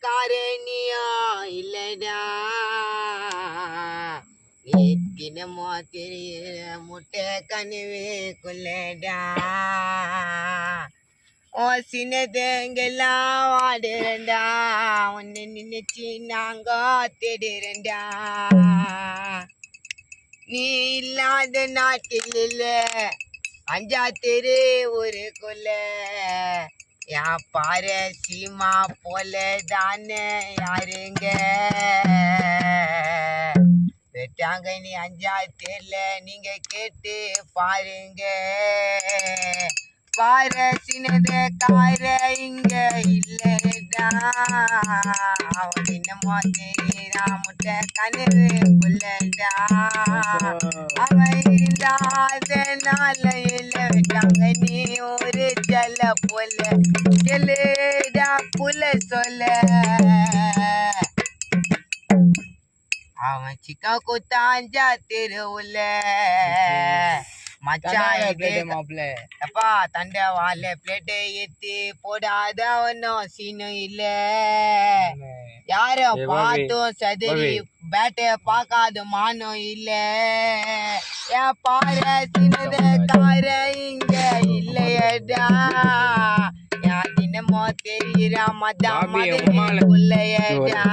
காரணியா இல்லடா தினமோ தெரியல முட்டை கனவே கொள்ளடா ஓ சின்னதெங்கெல்லாம் வாடுறண்டா உன்னை நினைச்சு நாங்க தேடுறண்டா நீ இல்லாத நாட்டில் இல்ல அஞ்சா தெரு ஒரு கொல்ல என் பாரு சீமா போல தானே யாருங்க வெட்டாங்க நீ அஞ்சா தெருல நீங்க கேட்டு பாருங்க பாரு சின்னத கார இங்க இல்லடா என்னமோ தெரியறா முட்டை கனவு கொள்ளடா அவன் இருந்தாதனால இல்ல விட்டாங்க நீ ஒரு ஜல போல செல்லுடா புல சொல்ல அவன் சிக்கா கொத்தாஞ்சா தெருவுல அப்பா தண்டை வாழ பிளேட்டை ஏத்தி போடாத ஒன்னும் சீனும் இல்ல யார பார்த்தும் சதுரி பேட்டை பார்க்காத மானும் இல்ல என் பாரு சின்னத கார இங்க இல்லையடா என் தினமோ தெரியுற மதம் மதுரைக்குள்ளையடா